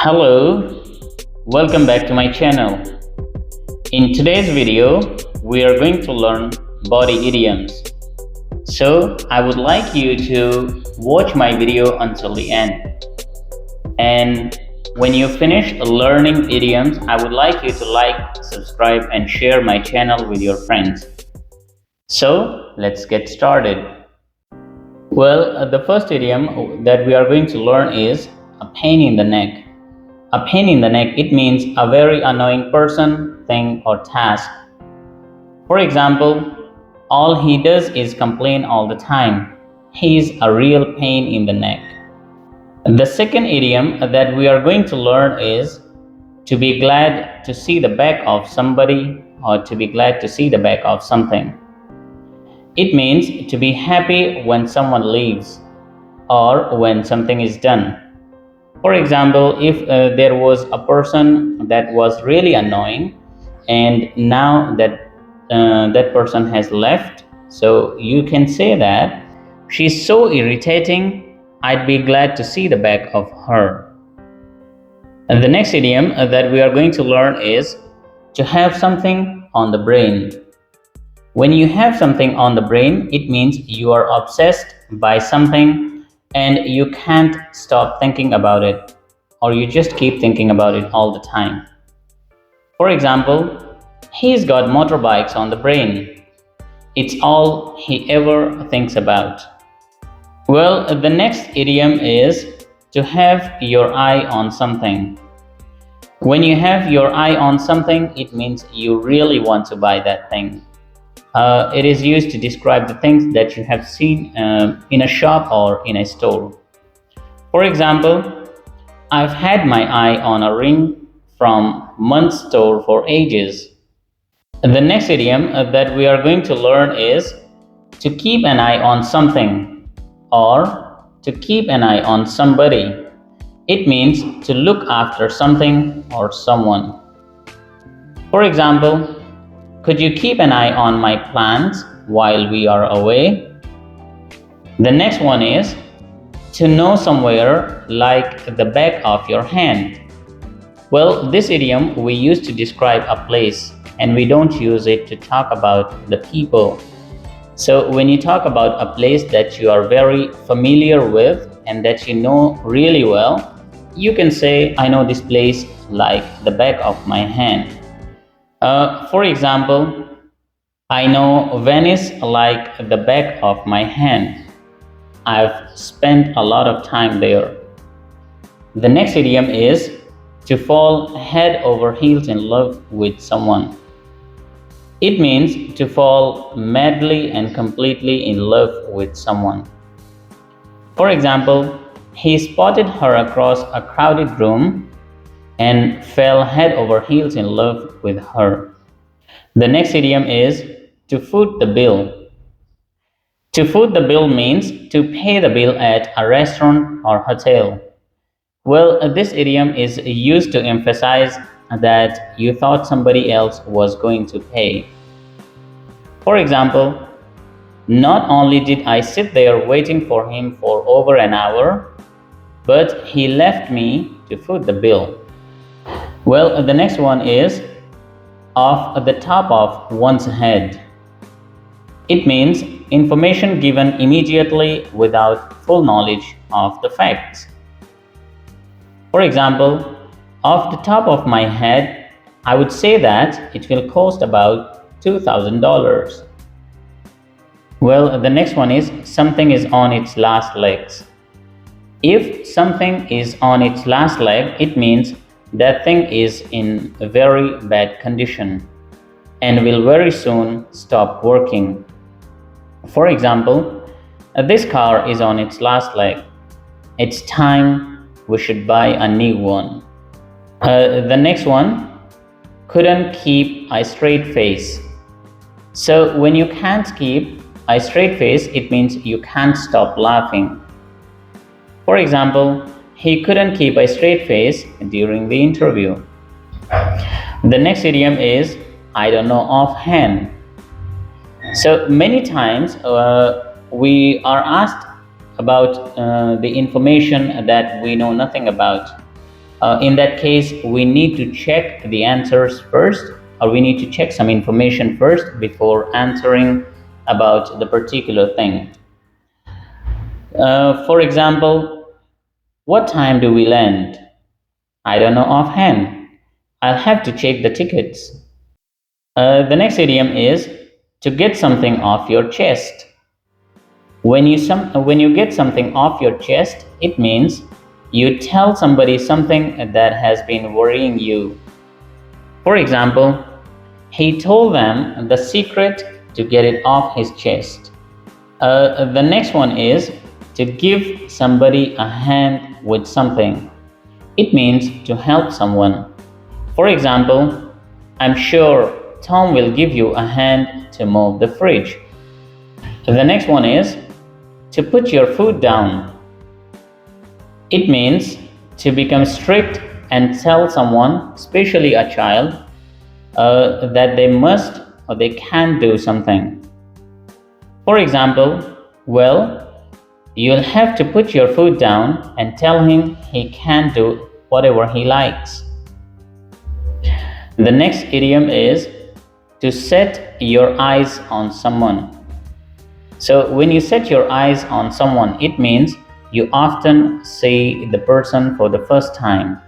Hello, welcome back to my channel. In today's video, we are going to learn body idioms. So, I would like you to watch my video until the end. And when you finish learning idioms, I would like you to like, subscribe, and share my channel with your friends. So, let's get started. Well, the first idiom that we are going to learn is a pain in the neck. A pain in the neck, it means a very annoying person, thing, or task. For example, all he does is complain all the time. He's a real pain in the neck. The second idiom that we are going to learn is to be glad to see the back of somebody or to be glad to see the back of something. It means to be happy when someone leaves or when something is done. For example, if there was a person that was really annoying and now that person has left, so you can say that she's so irritating, I'd be glad to see the back of her. And the next idiom that we are going to learn is to have something on the brain. When you have something on the brain, it means you are obsessed by something and you can't stop thinking about it, or you just keep thinking about it all the time. For example, he's got motorbikes on the brain. It's all he ever thinks about. Well, the next idiom is to have your eye on something. When you have your eye on something, it means you really want to buy that thing. It is used to describe the things that you have seen in a shop or in a store. For example, I've had my eye on a ring from Munt's store for ages. The next idiom that we are going to learn is to keep an eye on something or to keep an eye on somebody. It means to look after something or someone. For example, could you keep an eye on my plants while we are away? The next one is to know somewhere like the back of your hand. Well, this idiom we use to describe a place and we don't use it to talk about the people. So when you talk about a place that you are very familiar with and that you know really well, you can say, I know this place like the back of my hand. For example, I know Venice like the back of my hand. I've spent a lot of time there. The next idiom is to fall head over heels in love with someone. It means to fall madly and completely in love with someone. For example, he spotted her across a crowded room and fell head over heels in love with her. The next idiom is to foot the bill. To foot the bill means to pay the bill at a restaurant or hotel. Well, this idiom is used to emphasize that you thought somebody else was going to pay. For example, not only did I sit there waiting for him for over an hour, but he left me to foot the bill. Well, the next one is off the top of one's head. It means information given immediately without full knowledge of the facts. For example, off the top of my head, I would say that it will cost about $2,000. Well, the next one is something is on its last legs. If something is on its last leg, it means that thing is in a very bad condition and will very soon stop working. For example, this car is on its last leg. It's time we should buy a new one. The next one, couldn't keep a straight face. So when you can't keep a straight face, it means you can't stop laughing. For example, he couldn't keep a straight face during the interview. The next idiom is I don't know offhand. So many times we are asked about the information that we know nothing about. In that case, we need to check the answers first, or we need to check some information first before answering about the particular thing. For example, what time do we land? I don't know offhand. I'll have to check the tickets. The next idiom is to get something off your chest. When you get something off your chest, it means you tell somebody something that has been worrying you. For example, he told them the secret to get it off his chest. The next one is to give somebody a hand with something. It means to help someone. For example, I'm sure Tom will give you a hand to move the fridge. The next one is to put your foot down. It means to become strict and tell someone, especially a child, that they must or they can do something. For example, well, you'll have to put your foot down and tell him he can do whatever he likes. The next idiom is to set your eyes on someone. So when you set your eyes on someone, it means you often see the person for the first time.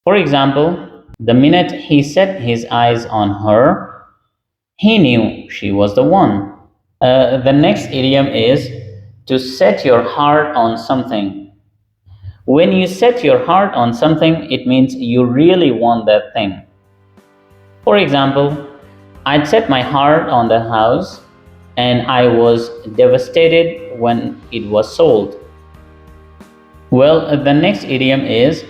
For example, the minute he set his eyes on her, he knew she was the one. The next idiom is to set your heart on something. When you set your heart on something, it means you really want that thing. For example, I'd set my heart on the house and I was devastated when it was sold. Well, the next idiom is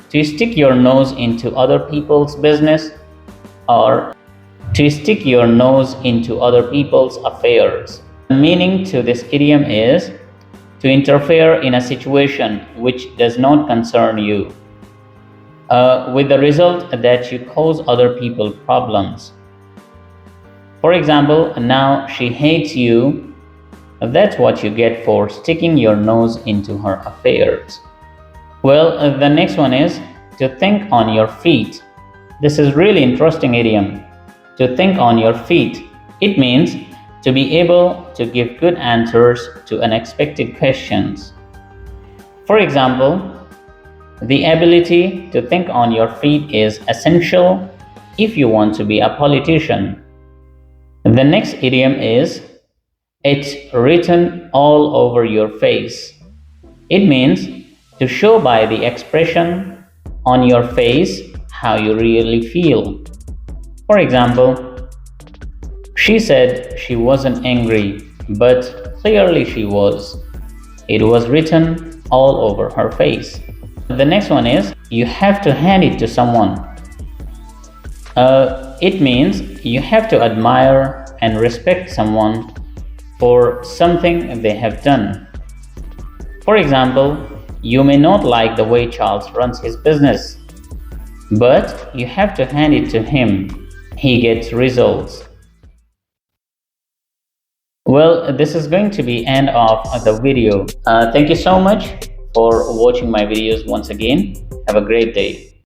to stick your nose into other people's business, or to stick your nose into other people's affairs. The meaning to this idiom is to interfere in a situation which does not concern you, with the result that you cause other people problems. For example, now she hates you. That's what you get for sticking your nose into her affairs. Well, the next one is to think on your feet. This is really interesting idiom. To think on your feet. It means to be able to give good answers to unexpected questions. For example, the ability to think on your feet is essential if you want to be a politician. The next idiom is it's written all over your face. It means to show by the expression on your face how you really feel. For example, she said she wasn't angry, but clearly she was. It was written all over her face. The next one is you have to hand it to someone. It means you have to admire and respect someone for something they have done. For example, you may not like the way Charles runs his business, but you have to hand it to him. He gets results. Well, this is going to be end of the video. Thank you so much for watching my videos once again. Have a great day.